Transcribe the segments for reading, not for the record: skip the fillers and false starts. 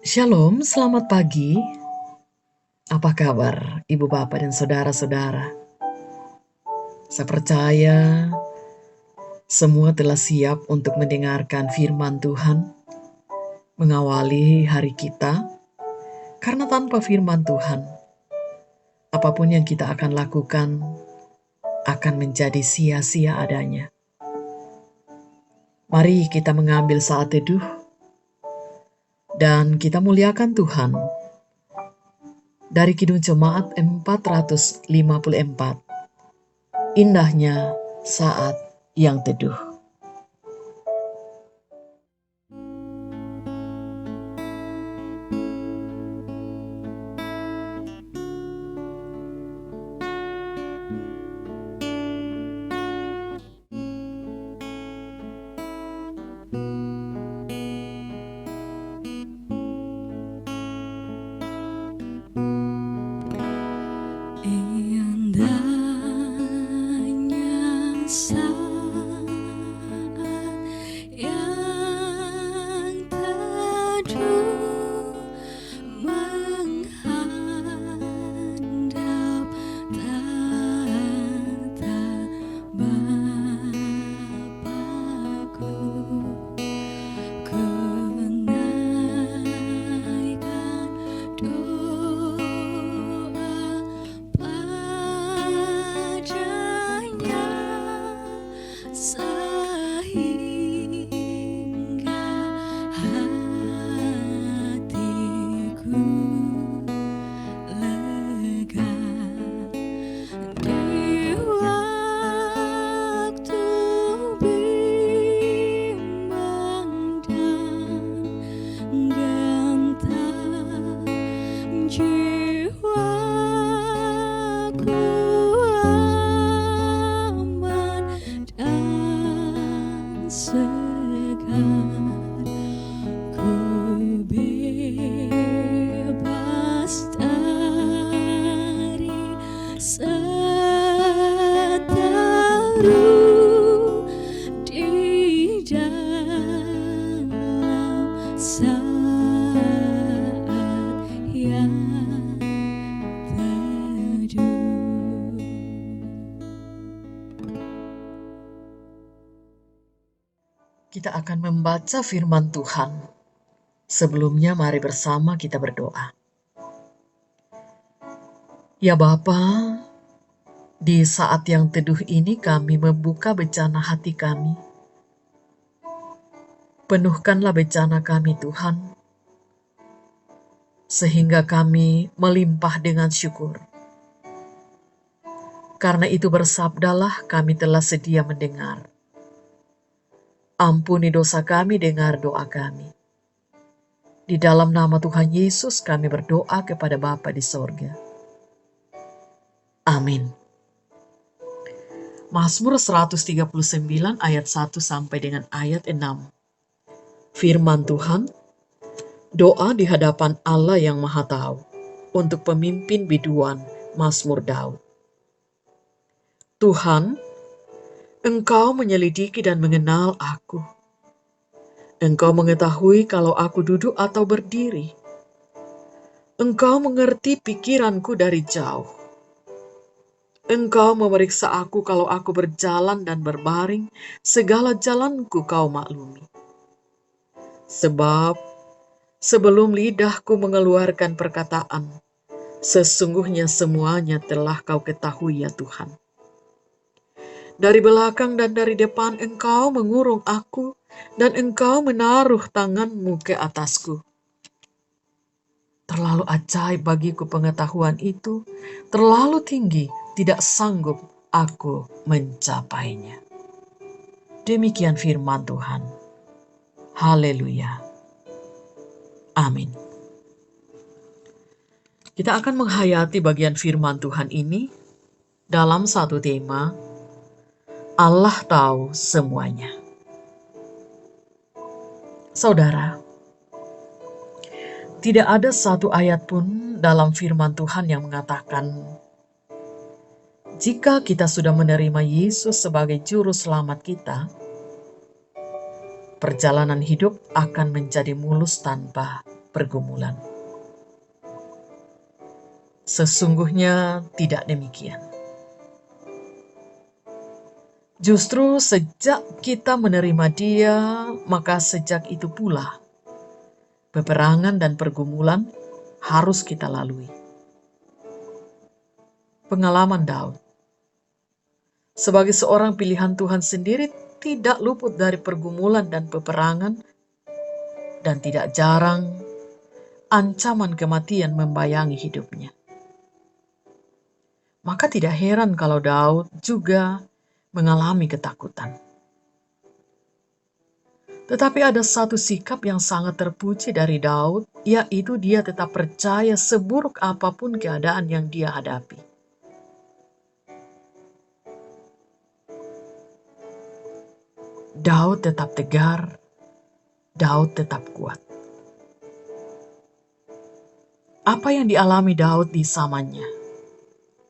Shalom, selamat pagi. Apa kabar Ibu Bapak dan saudara-saudara? Saya percaya semua telah siap untuk mendengarkan firman Tuhan, mengawali hari kita, karena tanpa firman Tuhan, apapun yang kita akan lakukan akan menjadi sia-sia adanya. Mari kita mengambil saat teduh dan kita muliakan Tuhan. Dari Kidung Jemaat 454, indahnya saat yang teduh. Kita akan membaca firman Tuhan. Sebelumnya mari bersama kita berdoa. Ya Bapa, di saat yang teduh ini kami membuka bejana hati kami. Penuhkanlah bejana kami Tuhan, sehingga kami melimpah dengan syukur. Karena itu bersabdalah kami telah sedia mendengar. Ampuni dosa kami, dengar doa kami. Di dalam nama Tuhan Yesus kami berdoa kepada Bapa di sorga. Amin. Mazmur 139 ayat 1 sampai dengan ayat 6. Firman Tuhan, doa di hadapan Allah yang Maha Tahu untuk pemimpin biduan Mazmur Daud. Tuhan, Engkau menyelidiki dan mengenal aku. Engkau mengetahui kalau aku duduk atau berdiri. Engkau mengerti pikiranku dari jauh. Engkau memeriksa aku kalau aku berjalan dan berbaring, segala jalanku kau maklumi. Sebab sebelum lidahku mengeluarkan perkataan, sesungguhnya semuanya telah kau ketahui ya Tuhan. Dari belakang dan dari depan Engkau mengurung aku, dan Engkau menaruh tanganmu ke atasku. Terlalu ajaib bagiku pengetahuan itu, terlalu tinggi, tidak sanggup aku mencapainya. Demikian firman Tuhan. Haleluya. Amin. Kita akan menghayati bagian firman Tuhan ini dalam satu tema, Allah tahu semuanya. Saudara, tidak ada satu ayat pun dalam firman Tuhan yang mengatakan, jika kita sudah menerima Yesus sebagai juru selamat kita, perjalanan hidup akan menjadi mulus tanpa pergumulan. Sesungguhnya tidak demikian. Justru sejak kita menerima Dia, maka sejak itu pula peperangan dan pergumulan harus kita lalui. Pengalaman Daud sebagai seorang pilihan Tuhan sendiri tidak luput dari pergumulan dan peperangan, dan tidak jarang ancaman kematian membayangi hidupnya. Maka tidak heran kalau Daud juga mengalami ketakutan. Tetapi ada satu sikap yang sangat terpuji dari Daud, yaitu dia tetap percaya seburuk apapun keadaan yang dia hadapi. Daud tetap tegar, Daud tetap kuat. Apa yang dialami Daud di zamannya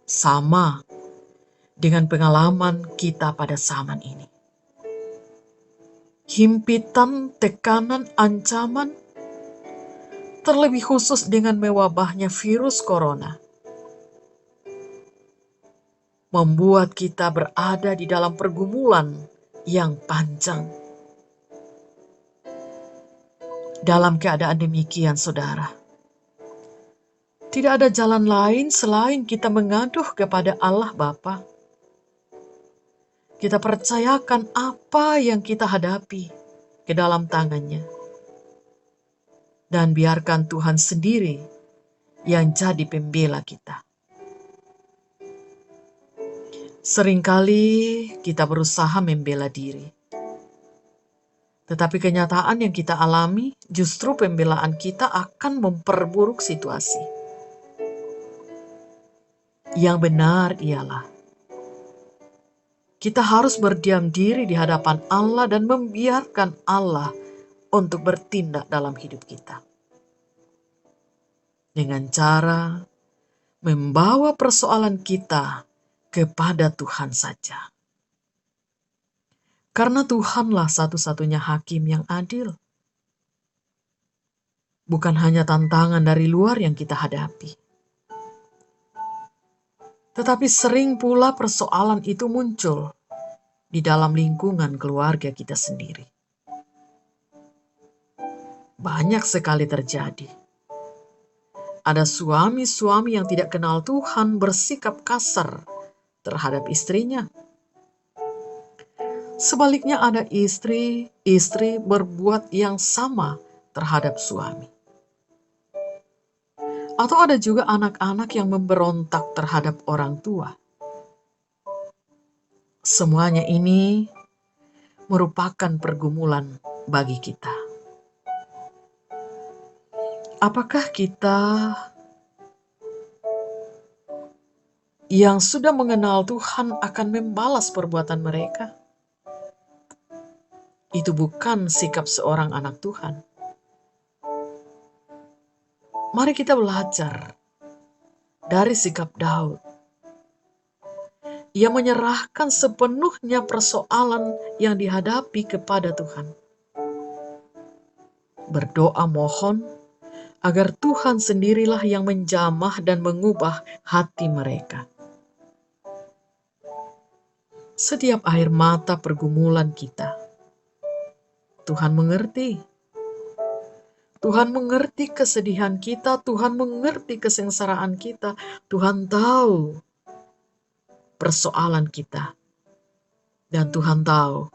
sama dengan pengalaman kita pada zaman ini. Himpitan, tekanan, ancaman, terlebih khusus dengan mewabahnya virus corona, membuat kita berada di dalam pergumulan yang panjang. Dalam keadaan demikian, saudara, tidak ada jalan lain selain kita mengaduh kepada Allah Bapa. Kita percayakan apa yang kita hadapi ke dalam tangannya. Dan biarkan Tuhan sendiri yang jadi pembela kita. Seringkali kita berusaha membela diri. Tetapi kenyataan yang kita alami justru pembelaan kita akan memperburuk situasi. Yang benar ialah kita harus berdiam diri di hadapan Allah dan membiarkan Allah untuk bertindak dalam hidup kita. Dengan cara membawa persoalan kita kepada Tuhan saja. Karena Tuhanlah satu-satunya hakim yang adil. Bukan hanya tantangan dari luar yang kita hadapi. Tetapi sering pula persoalan itu muncul di dalam lingkungan keluarga kita sendiri. Banyak sekali terjadi. Ada suami-suami yang tidak kenal Tuhan bersikap kasar terhadap istrinya. Sebaliknya ada istri berbuat yang sama terhadap suami. Atau ada juga anak-anak yang memberontak terhadap orang tua. Semuanya ini merupakan pergumulan bagi kita. Apakah kita yang sudah mengenal Tuhan akan membalas perbuatan mereka? Itu bukan sikap seorang anak Tuhan. Mari kita belajar dari sikap Daud. Ia menyerahkan sepenuhnya persoalan yang dihadapi kepada Tuhan. Berdoa mohon agar Tuhan sendirilah yang menjamah dan mengubah hati mereka. Setiap air mata pergumulan kita, Tuhan mengerti. Tuhan mengerti kesedihan kita, Tuhan mengerti kesengsaraan kita, Tuhan tahu persoalan kita. Dan Tuhan tahu,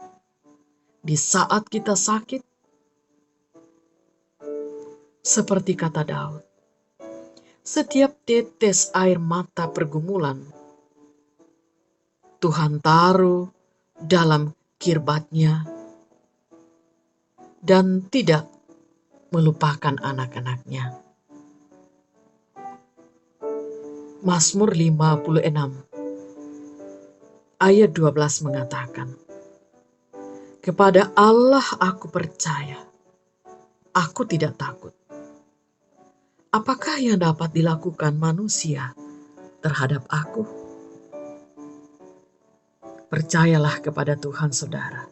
di saat kita sakit, seperti kata Daud, setiap tetes air mata pergumulan, Tuhan taruh dalam kirbatnya dan tidak melupakan anak-anaknya. Mazmur 56 ayat 12 mengatakan, kepada Allah aku percaya, aku tidak takut. Apakah yang dapat dilakukan manusia terhadap aku? Percayalah kepada Tuhan, saudara.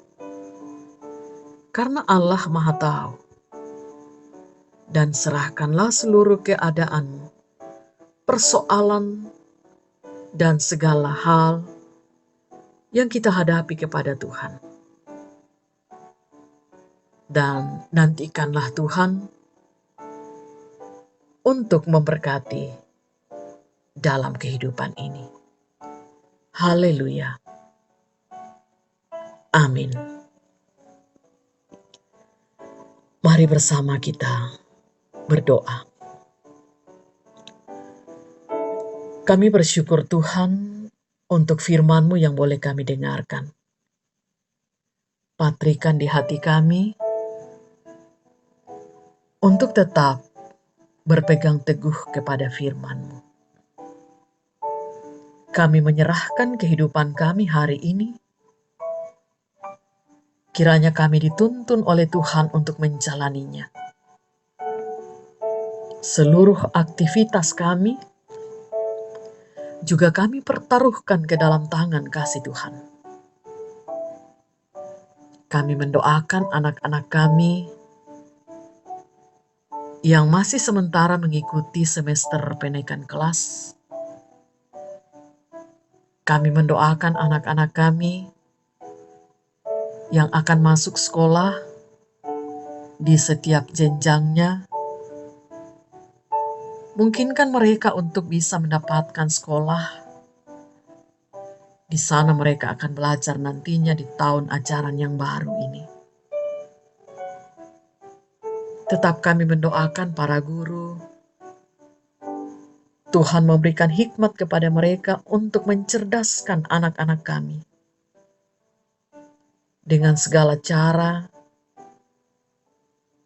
Karena Allah Maha Tahu. dan serahkanlah seluruh keadaanmu, persoalan, dan segala hal yang kita hadapi kepada Tuhan. Dan nantikanlah Tuhan untuk memberkati dalam kehidupan ini. Haleluya. Amin. Mari bersama kita berdoa. Kami bersyukur Tuhan untuk firman-Mu yang boleh kami dengarkan. Patrikan di hati kami untuk tetap berpegang teguh kepada firman-Mu. Kami menyerahkan kehidupan kami hari ini. Kiranya kami dituntun oleh Tuhan untuk menjalaninya. Seluruh aktivitas kami juga kami pertaruhkan ke dalam tangan kasih Tuhan. Kami mendoakan anak-anak kami yang masih sementara mengikuti semester penaikan kelas. Kami mendoakan anak-anak kami yang akan masuk sekolah di setiap jenjangnya. Mungkinkan mereka untuk bisa mendapatkan sekolah. Di sana mereka akan belajar nantinya di tahun ajaran yang baru ini. Tetap kami mendoakan para guru. Tuhan memberikan hikmat kepada mereka untuk mencerdaskan anak-anak kami. Dengan segala cara,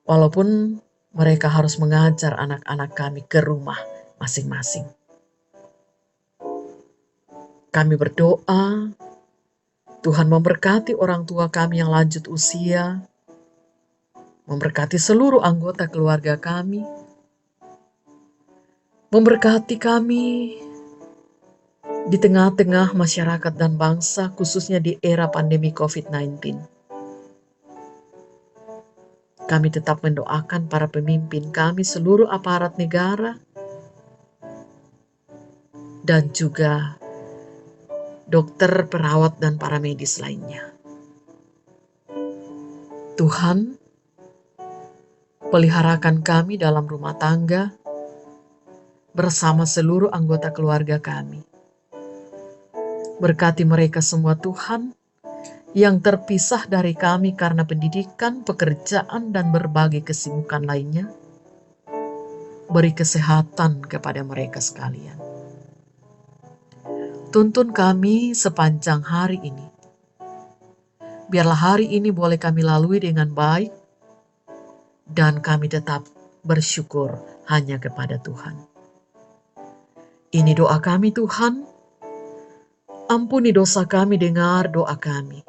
walaupun mereka harus mengajar anak-anak kami ke rumah masing-masing. Kami berdoa, Tuhan memberkati orang tua kami yang lanjut usia, memberkati seluruh anggota keluarga kami, memberkati kami di tengah-tengah masyarakat dan bangsa, khususnya di era pandemi COVID-19. Kami tetap mendoakan para pemimpin kami, seluruh aparat negara, dan juga dokter, perawat, dan para medis lainnya. Tuhan, peliharakan kami dalam rumah tangga bersama seluruh anggota keluarga kami. Berkati mereka semua Tuhan, yang terpisah dari kami karena pendidikan, pekerjaan, dan berbagai kesibukan lainnya. Beri kesehatan kepada mereka sekalian. Tuntun kami sepanjang hari ini. Biarlah hari ini boleh kami lalui dengan baik, dan kami tetap bersyukur hanya kepada Tuhan. Ini doa kami Tuhan. Ampuni dosa kami, dengar doa kami.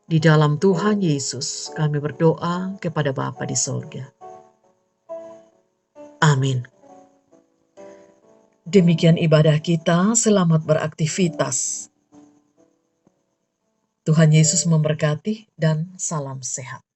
Di dalam Tuhan Yesus kami berdoa kepada Bapa di sorga. Amin. Demikian ibadah kita, selamat beraktivitas. Tuhan Yesus memberkati dan salam sehat.